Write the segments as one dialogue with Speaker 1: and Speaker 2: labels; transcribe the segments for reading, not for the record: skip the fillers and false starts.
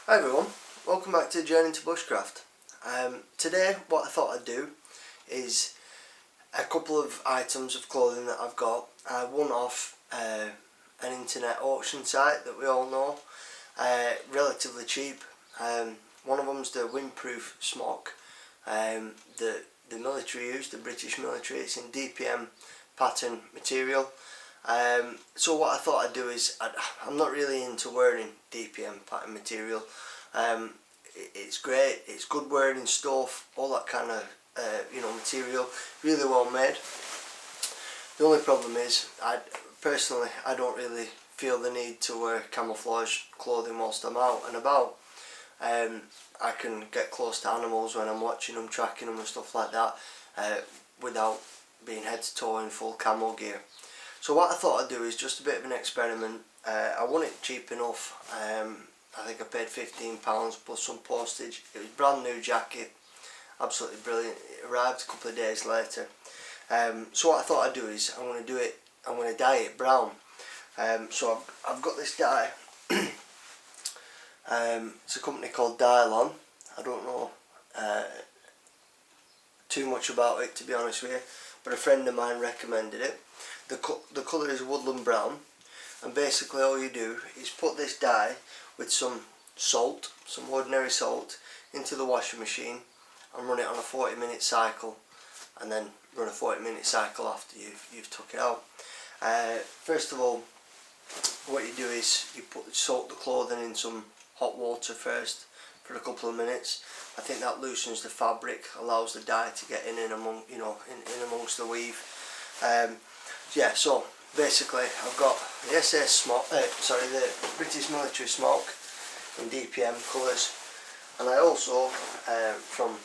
Speaker 1: Hi everyone, welcome back to Journey to Bushcraft. Today what I thought I'd do is a couple of items of clothing that I've got. One off an internet auction site that we all know, relatively cheap. One of them's the Windproof Smock, the military use, the British military. It's in DPM pattern material. So what I thought I'd do is, I'm not really into wearing DPM pattern material. It's great, it's good wearing stuff, all that kind of material, really well made. The only problem is, personally I don't really feel the need to wear camouflage clothing whilst I'm out and about. I can get close to animals when I'm watching them, tracking them and stuff like that, without being head to toe in full camo gear. So what I thought I'd do is just a bit of an experiment. I want it cheap enough. I think I paid £15 plus some postage. It was a brand new jacket, absolutely brilliant. It arrived a couple of days later. So what I thought I'd do is I'm going to dye it brown. So I've got this dye. It's a company called Dylon. I don't know too much about it, to be honest with you, but a friend of mine recommended it. The colour is woodland brown, and basically all you do is put this dye with some salt, some ordinary salt, into the washing machine and run it on a 40-minute cycle, and then run a 40-minute cycle after you've took it out. First of all, what you do is you soak the clothing in some hot water first for a couple of minutes. I think that loosens the fabric, allows the dye to get in amongst the weave. Yeah, so basically I've got the the British military smock in DPM colours, and I also from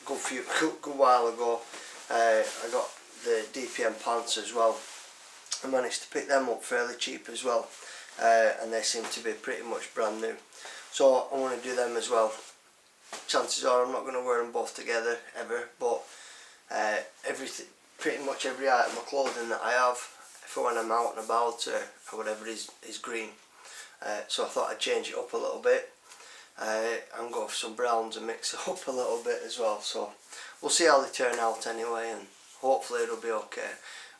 Speaker 1: a good while ago I got the DPM pants as well. I managed to pick them up fairly cheap as well, and they seem to be pretty much brand new. So I want to do them as well. Chances are I'm not going to wear them both together ever, but pretty much every item of clothing that I have, for when I'm out and about or whatever, is green. So I thought I'd change it up a little bit and go for some browns and mix it up a little bit as well. So we'll see how they turn out anyway, and hopefully it'll be okay.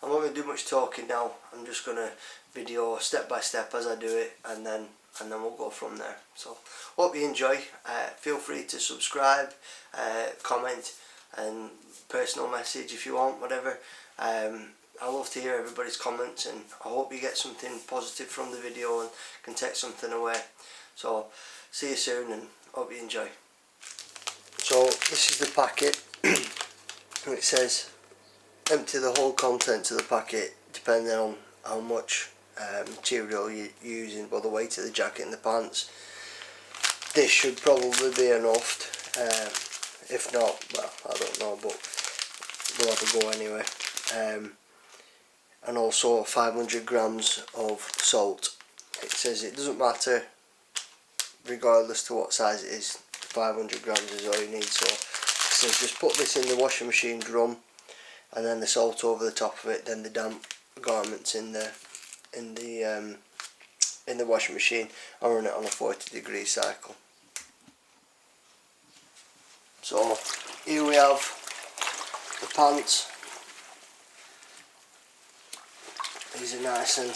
Speaker 1: I'm not going to do much talking now. I'm just going to video step by step as I do it, and then we'll go from there. So hope you enjoy. Feel free to subscribe, comment, and personal message if you want, whatever. I love to hear everybody's comments, and I hope you get something positive from the video and can take something away. So see you soon, and hope you enjoy. So this is the packet. It says empty the whole contents of the packet depending on how much material you're using, by the weight of the jacket and the pants. This should probably be enough. If not, well, I don't know, but we'll have a go anyway. And also 500 grams of salt. It says it doesn't matter regardless to what size it is, 500 grams is all you need. So it says just put this in the washing machine drum, and then the salt over the top of it, then the damp garments in the washing machine, and run it on a 40-degree cycle. So here we have the pants. These are nice and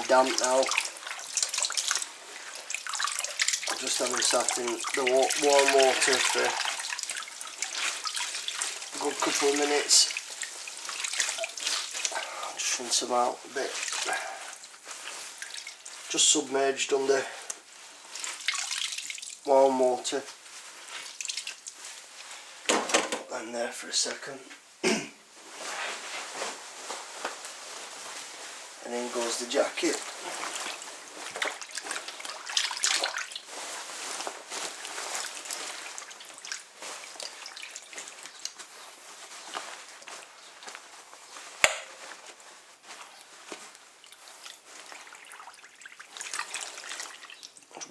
Speaker 1: damp now. I'll just have them sat in the warm water for a good couple of minutes. I'll just rinse them out a bit. Just submerged under warm water. And there for a second. And in goes the jacket.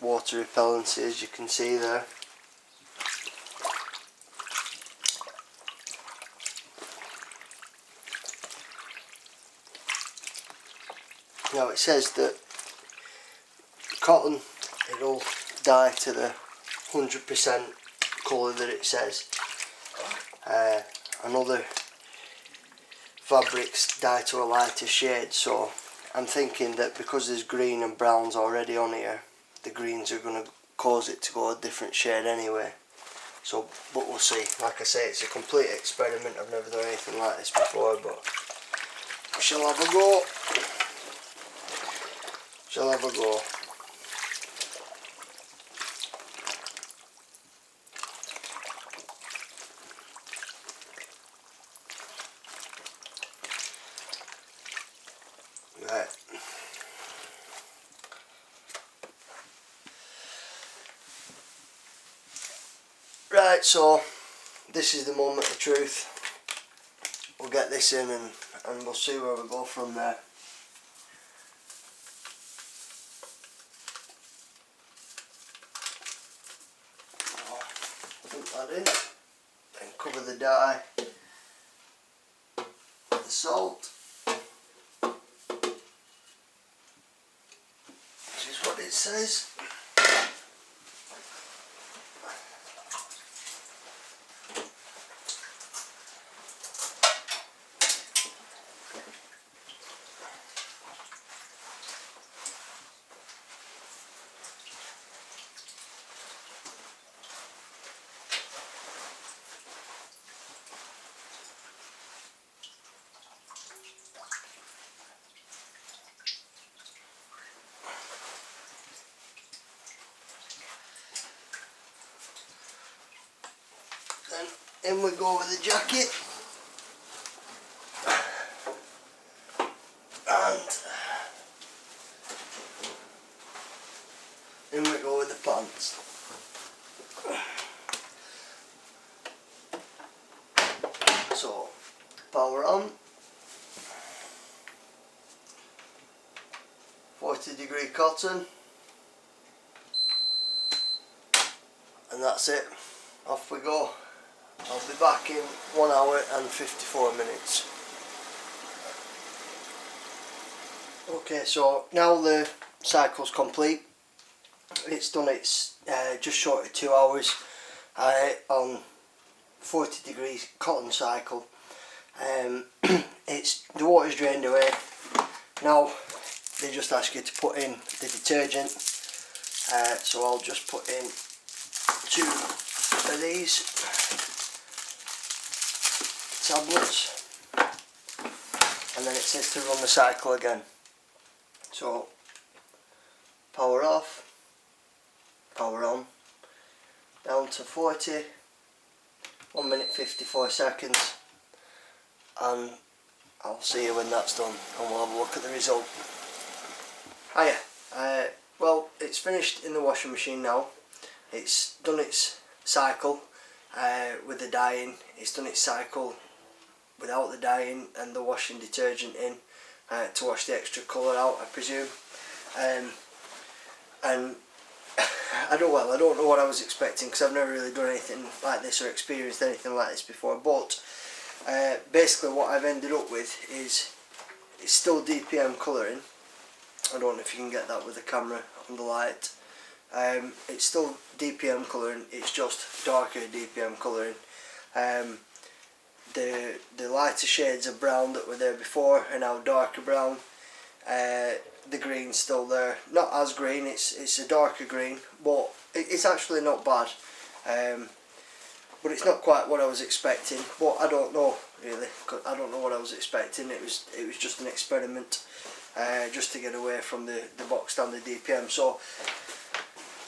Speaker 1: Water repellency, as you can see there. Now it says that cotton it'll dye to the 100% colour that it says. And other fabrics dye to a lighter shade, so I'm thinking that because there's green and browns already on here, the greens are going to cause it to go a different shade anyway. So, but we'll see. Like I say, it's a complete experiment. I've never done anything like this before, but we shall have a go. Shall have a go. Right. Right, so this is the moment of truth. We'll get this in and we'll see where we go from there. Dump that in and cover the dye with the salt, which is what it says. Then in we go with the jacket, and in we go with the pants. So power on, 40-degree cotton, and that's it. Off we go. I'll be back in 1 hour and 54 minutes. Okay, so now the cycle's complete. It's done its just short of 2 hours on 40-degree cotton cycle. It's the water's drained away. Now they just ask you to put in the detergent. So I'll just put in 2 of these tablets, and then it says to run the cycle again. So power off, power on, down to 40, 1 minute 54 seconds, and I'll see you when that's done and we'll have a look at the result. Hiya. Well, it's finished in the washing machine now. It's done its cycle with the dyeing. It's done its cycle without the dyeing and the washing detergent in to wash the extra colour out, I presume. And I don't know what I was expecting, because I've never really done anything like this or experienced anything like this before. But basically what I've ended up with is it's still DPM colouring. I don't know if you can get that with the camera and the light. It's still DPM colouring, it's just darker DPM colouring. The lighter shades of brown that were there before are now darker brown. The green's still there, not as green, it's a darker green, but it's actually not bad. But it's not quite what I was expecting. But I don't know really, 'cause I don't know what I was expecting. It was just an experiment, just to get away from the box standard DPM. So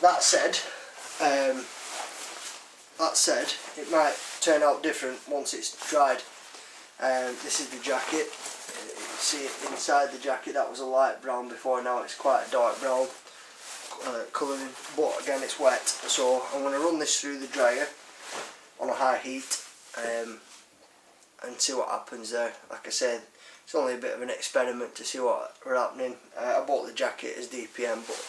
Speaker 1: that said, it might turn out different once it's dried. This is the jacket. You see it inside the jacket, that was a light brown before, now it's quite a dark brown colouring, but again it's wet. So I'm going to run this through the dryer on a high heat and see what happens there. Like I said, it's only a bit of an experiment to see what's happening. I bought the jacket as DPM, but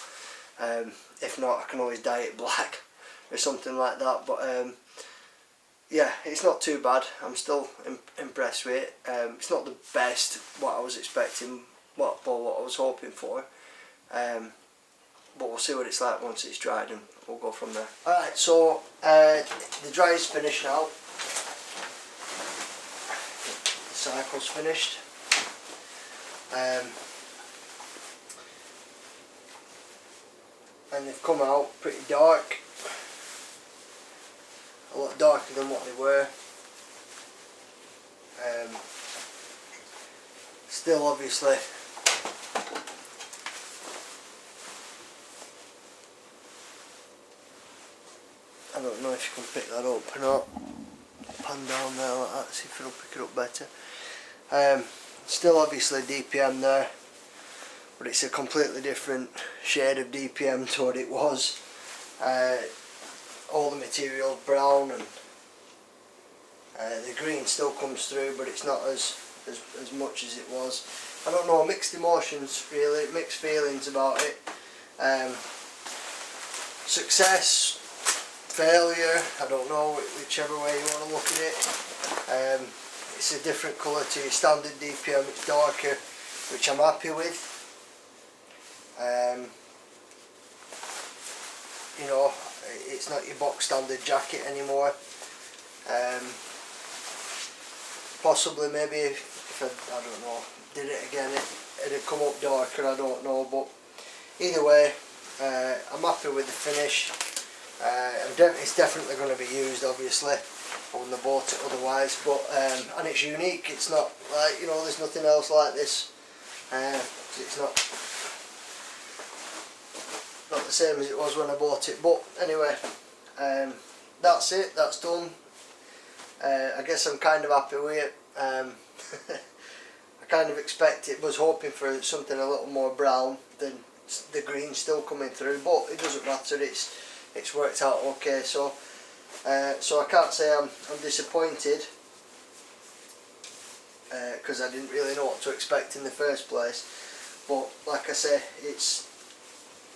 Speaker 1: if not, I can always dye it black or something like that. But yeah, it's not too bad. I'm still impressed with it. It's not the best what I was expecting, what I was hoping for, but we'll see what it's like once it's dried and we'll go from there. Alright, so the dry is finished now. The cycle's finished. And they've come out pretty dark, a lot darker than what they were. Still obviously I don't know if you can pick that up or not. Pan down there like that, see if it'll pick it up better. Still obviously DPM there, but it's a completely different shade of DPM to what it was. All the material brown, and the green still comes through, but it's not as much as it was. I don't know, mixed emotions really, mixed feelings about it. Success, failure, I don't know, whichever way you want to look at it. It's a different colour to your standard DPM, it's darker, which I'm happy with. You know, it's not your box standard jacket anymore. Possibly maybe if I don't know, did it again it'd come up darker, I don't know, but either way I'm happy with the finish. It's definitely going to be used, obviously. I wouldn't have bought it otherwise, but and it's unique, it's not like, you know, there's nothing else like this. It's not the same as it was when I bought it, but anyway, that's it, that's done. I guess I'm kind of happy with it. I kind of was hoping for something a little more brown than the green still coming through, but it doesn't matter, it's worked out okay. So I can't say I'm disappointed, because I didn't really know what to expect in the first place. But like I say, it's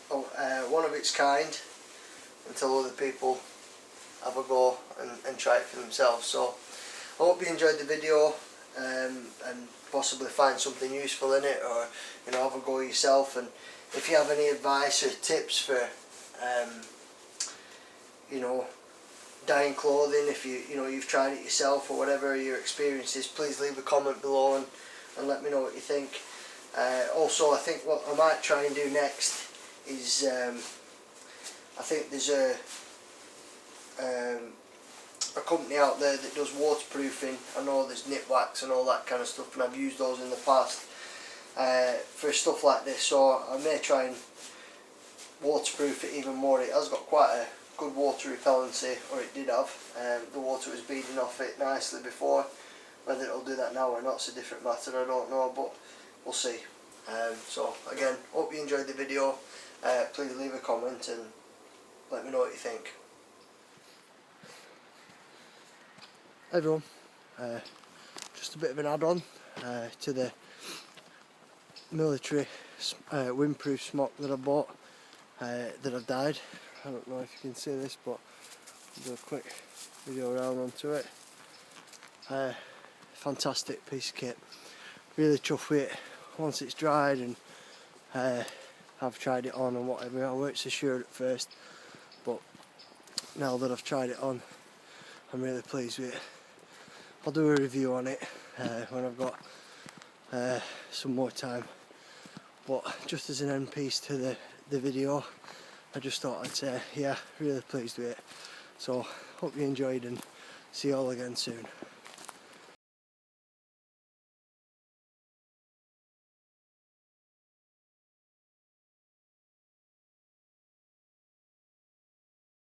Speaker 1: one of its kind until other people have a go and try it for themselves. So I hope you enjoyed the video, and possibly find something useful in it, or you know, have a go yourself. And if you have any advice or tips for you know, dyeing clothing, if you know you've tried it yourself or whatever your experience is, please leave a comment below and let me know what you think. Also, I think what I might try and do next is I think there's a company out there that does waterproofing. I know there's nip wax and all that kind of stuff, and I've used those in the past for stuff like this, so I may try and waterproof it even more. It has got quite a good water repellency, or it did have. The water was beading off it nicely before. Whether it'll do that now or not is a different matter, I don't know, but we'll see. So again, hope you enjoyed the video. Please leave a comment and let me know what you think. Hey everyone, just a bit of an add-on to the military windproof smock that I bought, that I've dyed. I don't know if you can see this, but I'll do a quick video around onto it. Fantastic piece of kit, really chuffed with it. Once it's dried and I've tried it on and whatever, I weren't so sure at first, but now that I've tried it on, I'm really pleased with it. I'll do a review on it when I've got some more time, but just as an end piece to the video, I just thought I'd say, yeah, really pleased with it. So hope you enjoyed, and see you all again soon.